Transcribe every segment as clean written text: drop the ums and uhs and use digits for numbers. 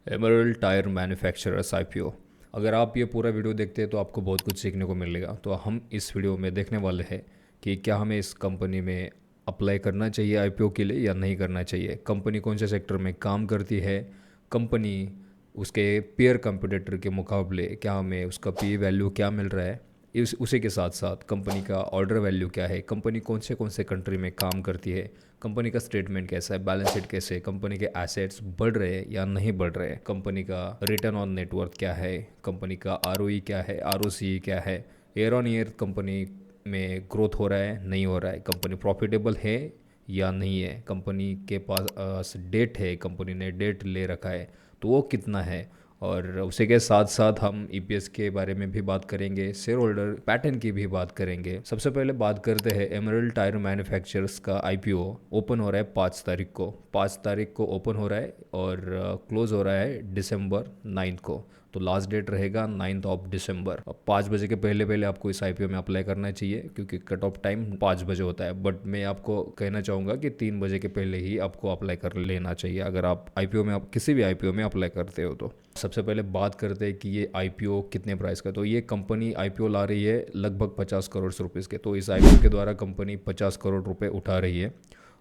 Emerald tyre manufacturers IPO. अगर आप ये पूरा वीडियो देखते हैं तो आपको बहुत कुछ सीखने को मिलेगा। तो हम इस वीडियो में देखने वाले हैं कि क्या हमें इस कंपनी में अप्लाई करना चाहिए आईपीओ के लिए या नहीं करना चाहिए, कंपनी कौन से सेक्टर में काम करती है, कंपनी उसके पेयर कंपटीटर के मुकाबले क्या हमें उसका पी वैल्यू क्या मिल रहा है, इस उसी के साथ साथ कंपनी का ऑर्डर वैल्यू क्या है, कंपनी कौन से कंट्री में काम करती है, कंपनी का स्टेटमेंट कैसा है, बैलेंस शीट कैसे है, कंपनी के एसेट्स बढ़ रहे हैं या नहीं बढ़ रहे हैं, कंपनी का रिटर्न ऑन नेटवर्थ क्या है, कंपनी का आरओई क्या है, आरओसी क्या है, ईयर ऑन ईयर कंपनी में ग्रोथ हो रहा है नहीं हो रहा है, कंपनी प्रॉफिटेबल है या नहीं है, कंपनी के पास डेट है, कंपनी ने डेट ले रखा है तो वो कितना है। और उसी के साथ साथ हम ईपीएस के बारे में भी बात करेंगे, शेयर होल्डर पैटर्न की भी बात करेंगे। सबसे पहले बात करते हैं एमरल्ड टायर मैन्युफैक्चरर्स का आईपीओ ओपन हो रहा है 5 तारीख को। 5 तारीख को ओपन हो रहा है और क्लोज हो रहा है दिसंबर 9 को। तो लास्ट डेट रहेगा 9 दिसंबर। 5 बजे के पहले पहले आपको इस आईपीओ में अप्लाई करना चाहिए क्योंकि कट ऑफ टाइम 5 बजे होता है। बट मैं आपको कहना चाहूँगा कि 3 बजे के पहले ही आपको अप्लाई कर लेना चाहिए अगर आप आईपीओ में आप किसी भी आईपीओ में अप्लाई करते हो तो। सबसे पहले बात करते हैं कि ये आईपीओ कितने प्राइस का। तो ये कंपनी आईपीओ ला रही है लगभग 50 करोड़ रुपीज़ के। तो इस आईपीओ के द्वारा कंपनी 50 करोड़ रुपए उठा रही है।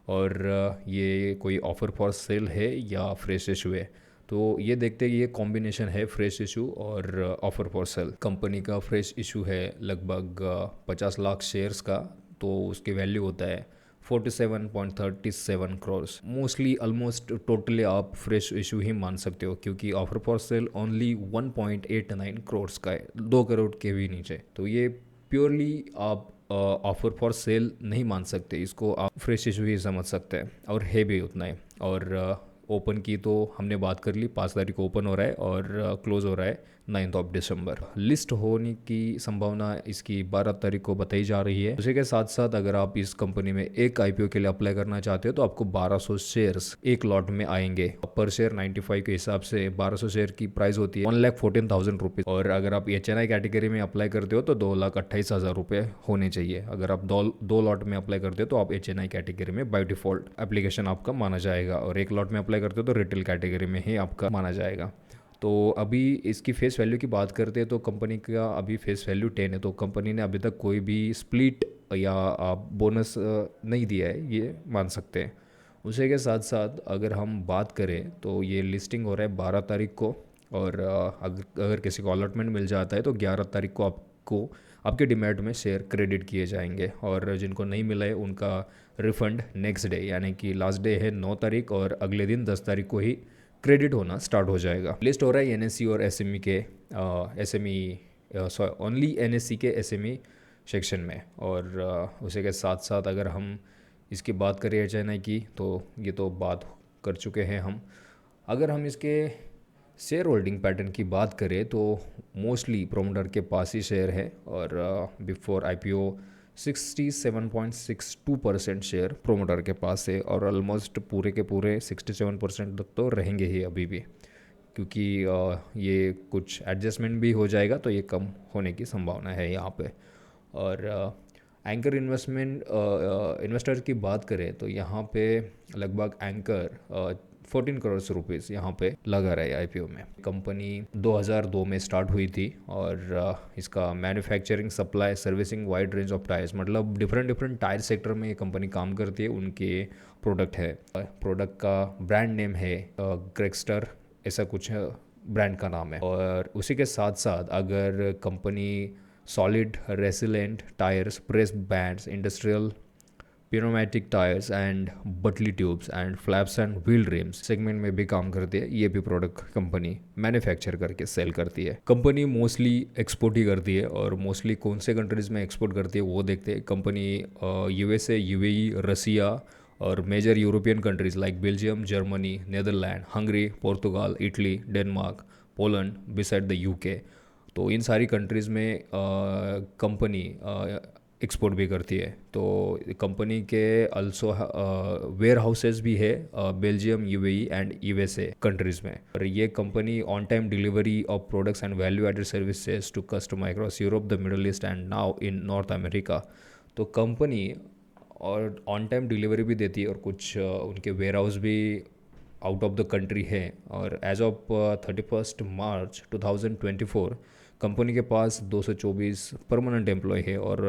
और ये कोई ऑफर फॉर सेल है या फ्रेश इशू है, तो ये देखते हैं। ये कॉम्बिनेशन है फ्रेश इशू और ऑफर फॉर सेल। कंपनी का फ्रेश इशू है लगभग 50 लाख शेयर्स का, तो उसकी वैल्यू होता है 47.37 करोड़। मोस्टली ऑलमोस्ट टोटली आप फ्रेश इशू ही मान सकते हो क्योंकि offer for sale only 1.89 crore का है, 2 करोड़ के भी नीचे। तो ये प्योरली आप ऑफर फॉर सेल नहीं मान सकते, इसको आप फ्रेश इशू ही समझ सकते हैं और है भी उतना ही। और ओपन की तो हमने बात कर ली, 5 तारीख को ओपन हो रहा है और क्लोज हो रहा है 9 दिसंबर। लिस्ट होने की संभावना इसकी 12 तारीख को बताई जा रही है। उसी के साथ साथ अगर आप इस कंपनी में एक आईपीओ के लिए अप्लाई करना चाहते हो तो आपको 1200 शेयर्स एक लॉट में आएंगे। पर शेयर 95 के हिसाब से 1200 शेयर की प्राइस होती है 1,14,000 रुपीज़। और अगर आप एचएनआई कैटेगरी में अप्लाई करते हो तो 2,28,000 रुपये होने चाहिए। अगर आप दो लॉट में अप्लाई करते हो तो आप एचएनआई कैटेगरी में बाय डिफॉल्ट एप्लीकेशन आपका माना जाएगा, और एक लॉट में अप्लाई करते हो तो रिटेल कैटेगरी में ही आपका माना जाएगा। तो अभी इसकी फेस वैल्यू की बात करते हैं तो कंपनी का अभी फेस वैल्यू 10 है। तो कंपनी ने अभी तक कोई भी स्प्लिट या बोनस नहीं दिया है, ये मान सकते हैं। उसी के साथ साथ अगर हम बात करें तो ये लिस्टिंग हो रहा है 12 तारीख को। और अगर किसी को अलॉटमेंट मिल जाता है तो 11 तारीख को आपको आपके डीमैट में शेयर क्रेडिट किए जाएंगे। और जिनको नहीं मिला है उनका रिफंड नेक्स्ट डे, यानी कि लास्ट डे है 9 तारीख और अगले दिन 10 तारीख को ही क्रेडिट होना स्टार्ट हो जाएगा। लिस्ट हो रहा है एनएससी और एसएमई के एसएमई ओनली एनएससी के एसएमई सेक्शन में। और उसी के साथ साथ अगर हम इसकी बात करें एचएनआई की तो ये तो बात कर चुके हैं हम। अगर हम इसके शेयर होल्डिंग पैटर्न की बात करें तो मोस्टली प्रोमोटर के पास ही शेयर है। और बिफोर आईपीओ 67.62% शेयर प्रोमोटर के पास है और ऑलमोस्ट पूरे के पूरे 67% तक तो रहेंगे ही अभी भी, क्योंकि ये कुछ एडजस्टमेंट भी हो जाएगा तो ये कम होने की संभावना है यहाँ पे। और एंकर इन्वेस्टर की बात करें तो यहाँ पे लगभग एंकर 14 करोड़ रुपीज़ यहाँ पे लगा रहा है आईपीओ में। कंपनी 2002 में स्टार्ट हुई थी और इसका manufacturing supply servicing wide range of tyres, मतलब डिफरेंट डिफरेंट टायर सेक्टर में ये कंपनी काम करती है। उनके प्रोडक्ट है, प्रोडक्ट का ब्रांड नेम है ग्रेक्स्टर, ऐसा कुछ ब्रांड का नाम है। और उसी के साथ साथ अगर company solid resilient tyres, press bands, industrial pneumatic tyres and butterly tubes and flaps and wheel RIMS segment में भी काम करती है, ये भी प्रोडक्ट कंपनी मैन्युफैक्चर करके सेल करती है। कंपनी मोस्टली एक्सपोर्ट ही करती है और मोस्टली कौन से कंट्रीज़ में एक्सपोर्ट करती है वो देखते हैं। कंपनी यूएसए, यूएई, रसिया और major European countries like Belgium, Germany, Netherlands, Hungary, Portugal, Italy, Denmark, Poland beside the UK, तो इन सारी कंट्रीज़ में कंपनी एक्सपोर्ट भी करती है। तो कंपनी के अल्सो वेयर हाउसेज भी है Belgium, UAE and USA countries में। और ये company on time delivery of products and value added services to customer across Europe, the Middle East and now in North America. तो company और on time delivery भी देती है और कुछ उनके वेयर हाउस भी आउट ऑफ द कंट्री है। और एज ऑफ 31 मार्च 2024 कंपनी के पास 224 परमानेंट एम्प्लॉय है और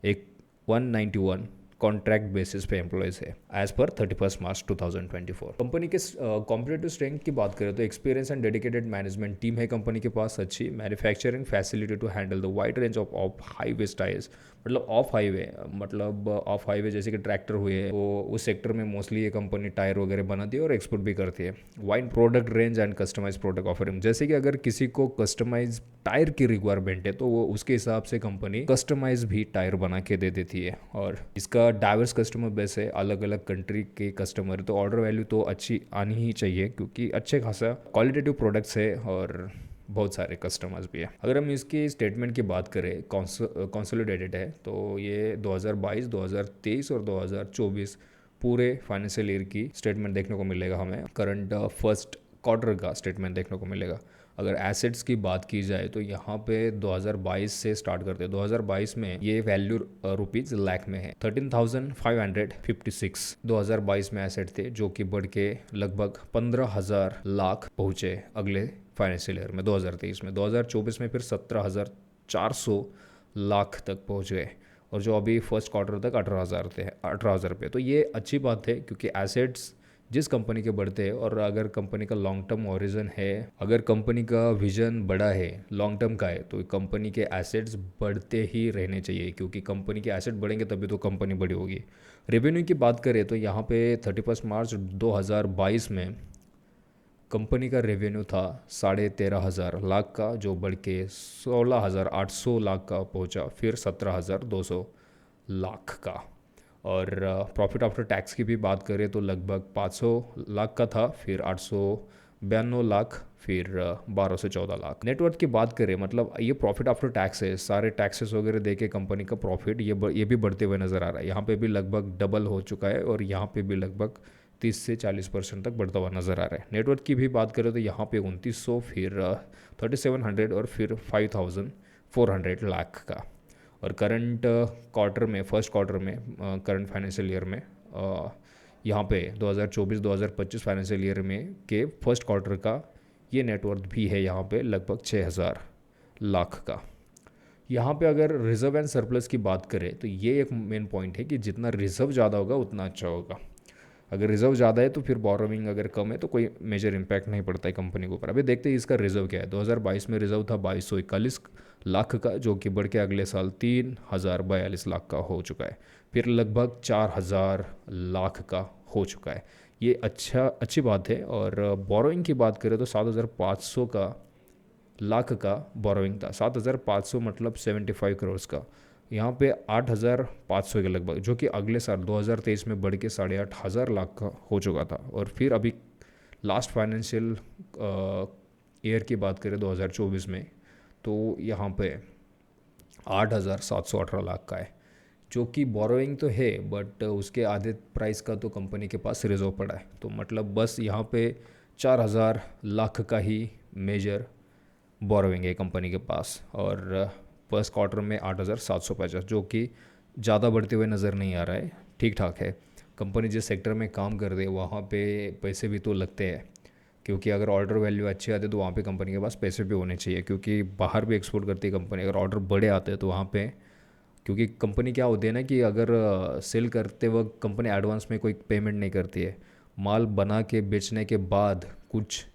एक 191 कॉन्ट्रैक्ट बेसिस पे एम्प्लॉयज़ है एज पर 31 मार्च 2024। कंपनी के कॉम्पिटेटिव स्ट्रेंथ की बात करें तो experience and dedicated management team है कंपनी के पास, अच्छी manufacturing facility to handle the wide range of highway tyres. मतलब ऑफ हाईवे जैसे कि ट्रैक्टर हुए, वो उस सेक्टर में मोस्टली ये कंपनी टायर वगैरह बनाती है और एक्सपोर्ट भी करती है। Wide product range and customize product offering, जैसे कि अगर किसी को कस्टमाइज टायर की रिक्वायरमेंट है तो वो उसके हिसाब से कंपनी कस्टमाइज भी टायर बना के दे देती है। और इसका डाइवर्स कस्टमर बेस है, अलग अलग कंट्री के कस्टमर, तो ऑर्डर वैल्यू तो अच्छी आनी ही चाहिए क्योंकि अच्छे खासा क्वालिटेटिव प्रोडक्ट्स है और बहुत सारे कस्टमर्स भी है। अगर हम इसकी स्टेटमेंट की बात करें, कंसोलिडेटेड है, तो ये 2022, 2023 और 2024 पूरे फाइनेंशियल ईयर की स्टेटमेंट देखने को मिलेगा हमें। करंट फर्स्ट क्वार्टर का स्टेटमेंट देखने को मिलेगा। अगर एसेट्स की बात की जाए तो यहाँ पे 2022 से स्टार्ट करते हैं। 2022 में ये वैल्यू रुपीज लाख में है, 13,556 2022 में एसेट थे, जो कि बढ़ के लगभग 15,000 लाख पहुंचे अगले फाइनेंशियल ईयर में 2023 में। 2024 में फिर 17,400 लाख तक पहुंच गए और जो अभी फर्स्ट क्वार्टर तक 18,000 थे, 18,000 पे। तो ये अच्छी बात है क्योंकि एसेट्स जिस कंपनी के बढ़ते हैं और अगर कंपनी का लॉन्ग टर्म ओरिजन है, अगर कंपनी का विजन बड़ा है, लॉन्ग टर्म का है, तो कंपनी के एसेट्स बढ़ते ही रहने चाहिए क्योंकि कंपनी के एसेट बढ़ेंगे तभी तो कंपनी बड़ी होगी। रेवेन्यू की बात करें तो यहाँ पे 31 मार्च 2022 में कंपनी का रेवेन्यू था 13,500 लाख का, जो बढ़ के 16,800 लाख का पहुँचा, फिर 17,200 लाख का। और प्रॉफिट आफ्टर टैक्स की भी बात करें तो लगभग 500 लाख का था, फिर 892 लाख, फिर 12 से 14 लाख। नेटवर्थ की बात करें, मतलब ये प्रॉफिट आफ्टर टैक्स है, सारे टैक्सेस वगैरह देके कंपनी का प्रॉफिट ये भी बढ़ते हुए नज़र आ रहा है। यहाँ पे भी लगभग डबल हो चुका है और यहाँ पे भी लगभग 30 से 40% तक बढ़ता हुआ नज़र आ रहा है। नेटवर्थ की भी बात करें तो यहाँ पे 2900, फिर 3700 और फिर 5400 लाख का। और करंट क्वार्टर में, फर्स्ट क्वार्टर में, करंट फाइनेंशियल ईयर में, यहाँ पे 2024-2025 फाइनेंशियल ईयर में के फर्स्ट क्वार्टर का ये नेटवर्थ भी है यहाँ पे लगभग 6,000 लाख का। यहाँ पे अगर रिजर्व एंड सरप्लस की बात करें तो ये एक मेन पॉइंट है कि जितना रिजर्व ज़्यादा होगा उतना अच्छा होगा। अगर रिजर्व ज़्यादा है तो फिर बोरोविंग अगर कम है तो कोई मेजर इम्पैक्ट नहीं पड़ता है कंपनी के ऊपर। अभी देखते हैं इसका रिजर्व क्या है। 2022 में रिजर्व था 2241 लाख का, जो कि बढ़ के अगले साल 3,042 लाख का हो चुका है, फिर लगभग 4,000 लाख का हो चुका है। ये अच्छी बात है। और बोरोइंग की बात करें तो 7,500 का लाख का बोरोइंग था, 7,500 मतलब 75 करोड़ का। यहाँ पे 8,500 के लगभग, जो कि अगले साल 2023 में बढ़ के 8,500 लाख का हो चुका था। और फिर अभी लास्ट फाइनेंशियल ईयर की बात करें 2024 में, तो यहाँ पे 8,718 लाख का है, जो कि बोरोइंग तो है बट उसके आधे प्राइस का तो कंपनी के पास रिजर्व पड़ा है। तो मतलब बस यहाँ पे 4,000 लाख का ही मेजर बोरोइंग है कंपनी के पास। और फर्स्ट क्वार्टर में 8,750, जो कि ज़्यादा बढ़ते हुए नज़र नहीं आ रहा है, ठीक ठाक है। कंपनी जिस सेक्टर में काम कर रही है वहाँ पे पैसे भी तो लगते हैं, क्योंकि अगर ऑर्डर वैल्यू अच्छे आते तो वहाँ पे कंपनी के पास पैसे भी होने चाहिए, क्योंकि बाहर भी एक्सपोर्ट करती है कंपनी। अगर ऑर्डर बड़े आते हैं तो वहाँ पे, क्योंकि कंपनी क्या होती है ना कि अगर सेल करते वक्त कंपनी एडवांस में कोई पेमेंट नहीं करती है, माल बना के बेचने के बाद कुछ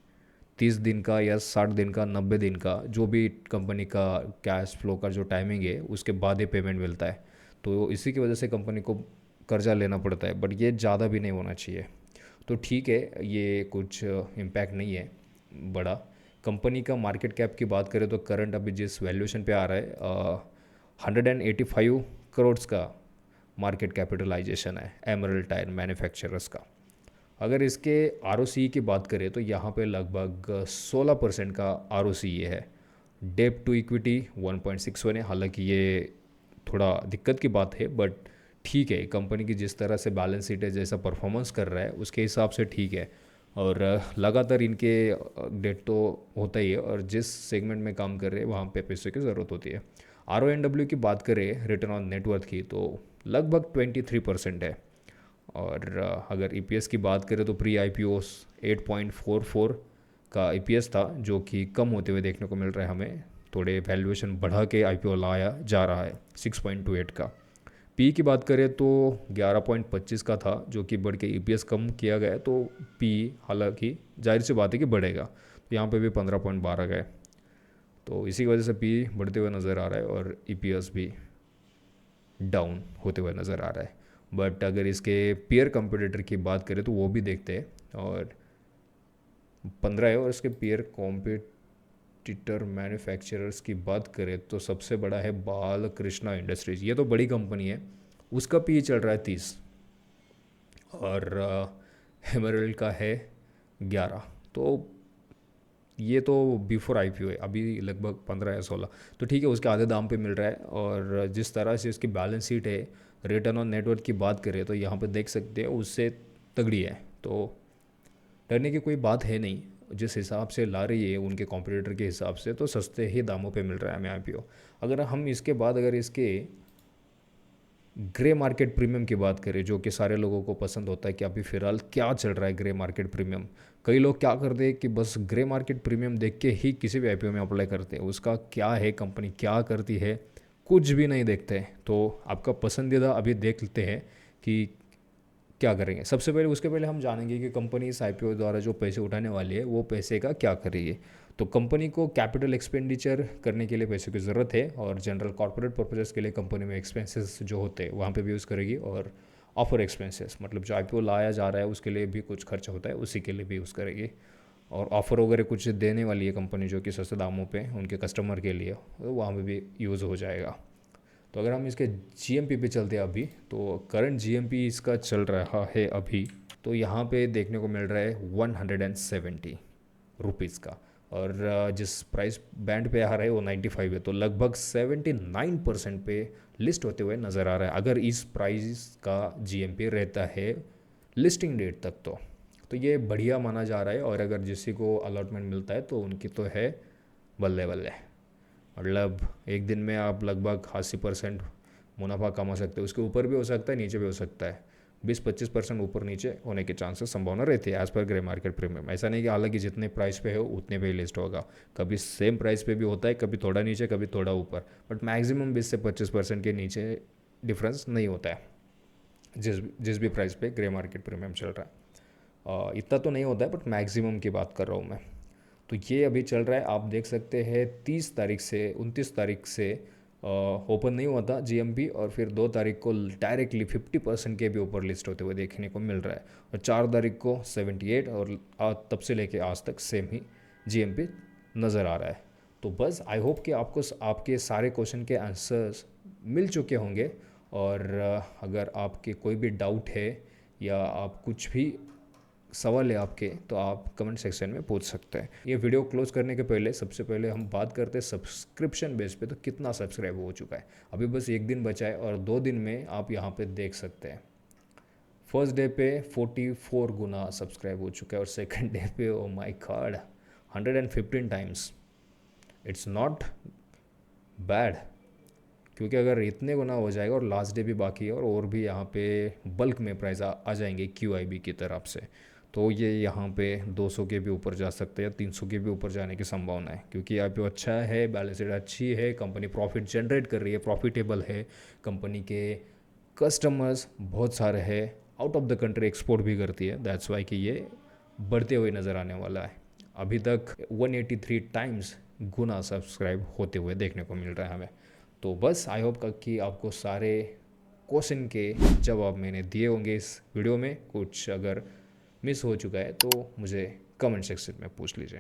30 दिन का या 60 दिन का, 90 दिन का, जो भी कंपनी का कैश फ्लो का जो टाइमिंग है उसके बाद ही पेमेंट मिलता है। तो इसी की वजह से कंपनी को कर्जा लेना पड़ता है, बट ये ज़्यादा भी नहीं होना चाहिए। तो ठीक है, ये कुछ इम्पैक्ट नहीं है बड़ा। कंपनी का मार्केट कैप की बात करें तो करंट अभी जिस वैल्यूएशन पे आ रहा है 185 करोड़ का मार्केट कैपिटलाइजेशन है एमरल्ड टायर मैन्युफैक्चरर्स का। अगर इसके ROCE की बात करें तो यहाँ पे लगभग 16% का ROCE है। डेप टू इक्विटी 1.61 है, हालांकि ये थोड़ा दिक्कत की बात है बट ठीक है, कंपनी की जिस तरह से बैलेंस शीट है, जैसा परफॉर्मेंस कर रहा है उसके हिसाब से ठीक है। और लगातार इनके डेट तो होता ही है, और जिस सेगमेंट में काम कर रहे हैं वहाँ पे पैसे की ज़रूरत होती है। RONW की बात करें, रिटर्न ऑन नेटवर्थ की, तो लगभग 23% है। और अगर ईपीएस की बात करें तो प्री आईपीओ 8.44 का ईपीएस था, जो कि कम होते हुए देखने को मिल रहा है हमें। थोड़े वैल्यूएशन बढ़ा के आईपीओ लाया जा रहा है 6.28 का। पी की बात करें तो 11.25 का था, जो कि बढ़ के ईपीएस कम किया गया, तो पी हालांकि जाहिर सी बात है कि बढ़ेगा, तो यहाँ पे भी 15.12 गए, तो इसी वजह से पी बढ़ते हुए नज़र आ रहा है और ईपीएस भी डाउन होते हुए नज़र आ रहा है। बट अगर इसके पीयर कंपटीटर की बात करें तो वो भी देखते हैं, और 15 है। और इसके पीयर कॉम्पिटिटर मैन्युफैक्चरर्स की बात करें तो सबसे बड़ा है बालकृष्णा इंडस्ट्रीज, ये तो बड़ी कंपनी है, उसका पी चल रहा है 30, और हेमरल्ड का है 11। तो ये तो बिफोर आईपीओ है, अभी लगभग 15 या 16, तो ठीक है, उसके आधे दाम पे मिल रहा है। और जिस तरह से इसकी बैलेंस शीट है, रिटर्न ऑन नेटवर्थ की बात करें तो यहाँ पे देख सकते हैं उससे तगड़ी है, तो डरने की कोई बात है नहीं। जिस हिसाब से ला रही है उनके कॉम्पिटिटर के हिसाब से, तो सस्ते ही दामों पे मिल रहा है हमें आईपीओ। अगर हम इसके बाद अगर इसके ग्रे मार्केट प्रीमियम की बात करें, जो कि सारे लोगों को पसंद होता है कि अभी फ़िलहाल क्या चल रहा है ग्रे मार्केट प्रीमियम, कई लोग क्या करते हैं कि बस ग्रे मार्केट प्रीमियम देख के ही किसी भी आईपीओ में अप्लाई करते हैं, उसका क्या है, कंपनी क्या करती है, कुछ भी नहीं देखते हैं। तो आपका पसंदीदा अभी देख लेते हैं कि क्या करेंगे। सबसे पहले उसके पहले हम जानेंगे कि कंपनी इस आईपीओ द्वारा जो पैसे उठाने वाली है वो पैसे का क्या करेगी। तो कंपनी को कैपिटल एक्सपेंडिचर करने के लिए पैसे की ज़रूरत है, और जनरल कॉर्पोरेट पर्पजेस के लिए कंपनी में एक्सपेंसेस जो होते हैं वहाँ पे भी यूज़ करेगी, और ऑफर एक्सपेंसेस मतलब जो आईपीओ लाया जा रहा है उसके लिए भी कुछ खर्च होता है, उसी के लिए भी यूज़ करेगी। और ऑफ़र वगैरह कुछ देने वाली है कंपनी जो कि सस्ते दामों पे उनके कस्टमर के लिए, तो वहाँ पे भी यूज़ हो जाएगा। तो अगर हम इसके जीएमपी पे चलते हैं अभी, तो करंट जीएमपी इसका चल रहा है अभी, तो यहाँ पे देखने को मिल रहा है 170 रुपीज़ का, और जिस प्राइस बैंड पे आ रहा है वो 95 है, तो लगभग 79% पे लिस्ट होते हुए नज़र आ रहा है अगर इस प्राइस का जीएमपी रहता है लिस्टिंग डेट तक। तो ये बढ़िया माना जा रहा है, और अगर किसी को अलॉटमेंट मिलता है तो उनकी तो है बल्ले बल्ले, मतलब एक दिन में आप लगभग 80% मुनाफा कमा सकते हो। उसके ऊपर भी हो सकता है, नीचे भी हो सकता है, 20-25% ऊपर नीचे होने के चांसेस संभावना रहती है as per grey market premium. ऐसा नहीं कि हालांकि जितने प्राइस पे हो उतने पे ही लिस्ट होगा, कभी सेम प्राइस पे भी होता है, कभी थोड़ा नीचे कभी थोड़ा ऊपर, बट मैक्सिमम 20 से 25% के नीचे डिफरेंस नहीं होता है जिस जिस भी प्राइस पे ग्रे मार्केट प्रीमियम चल रहा है। इतना तो नहीं होता है, बट मैक्सिमम की बात कर रहा हूँ मैं। तो ये अभी चल रहा है, आप देख सकते हैं 30 तारीख से 29 तारीख से ओपन नहीं हुआ था जीएमपी, और फिर 2 तारीख को डायरेक्टली 50% के भी ऊपर लिस्ट होते हुए देखने को मिल रहा है, और 4 तारीख को 78, और तब से लेके आज तक सेम ही जीएमपी नज़र आ रहा है। तो बस आई होप कि आपको आपके सारे क्वेश्चन के आंसर्स मिल चुके होंगे, और अगर आपके कोई भी डाउट है या आप कुछ भी सवाल है आपके, तो आप कमेंट सेक्शन में पूछ सकते हैं। ये वीडियो क्लोज करने के पहले सबसे पहले हम बात करते हैं सब्सक्रिप्शन बेस पे, तो कितना सब्सक्राइब हो चुका है। अभी बस एक दिन बचा है, और 2 दिन में आप यहाँ पे देख सकते हैं फर्स्ट डे पे 44 गुना सब्सक्राइब हो चुका है, और सेकंड डे पे oh my God 115 times. It's not bad, क्योंकि अगर इतने गुना हो जाएगा और लास्ट डे भी बाकी है, और भी यहाँ पे बल्क में प्राइस आ जाएंगे QIB की तरफ से, तो ये यहाँ पे 200 के भी ऊपर जा सकते हैं या 300 के भी ऊपर जाने की संभावना है, क्योंकि यहाँ पे अच्छा है, बैलेंस शीट अच्छी है, कंपनी प्रॉफिट जनरेट कर रही है, प्रॉफिटेबल है, कंपनी के कस्टमर्स बहुत सारे हैं, out of the country export भी करती है, दैट्स वाई कि ये बढ़ते हुए नज़र आने वाला है। अभी तक 183 टाइम्स गुना सब्सक्राइब होते हुए देखने को मिल रहा है हमें। तो बस आई होप कि आपको सारे क्वेश्चन के जवाब मैंने दिए होंगे इस वीडियो में। कुछ अगर मिस हो चुका है तो मुझे कमेंट सेक्शन में पूछ लीजिए।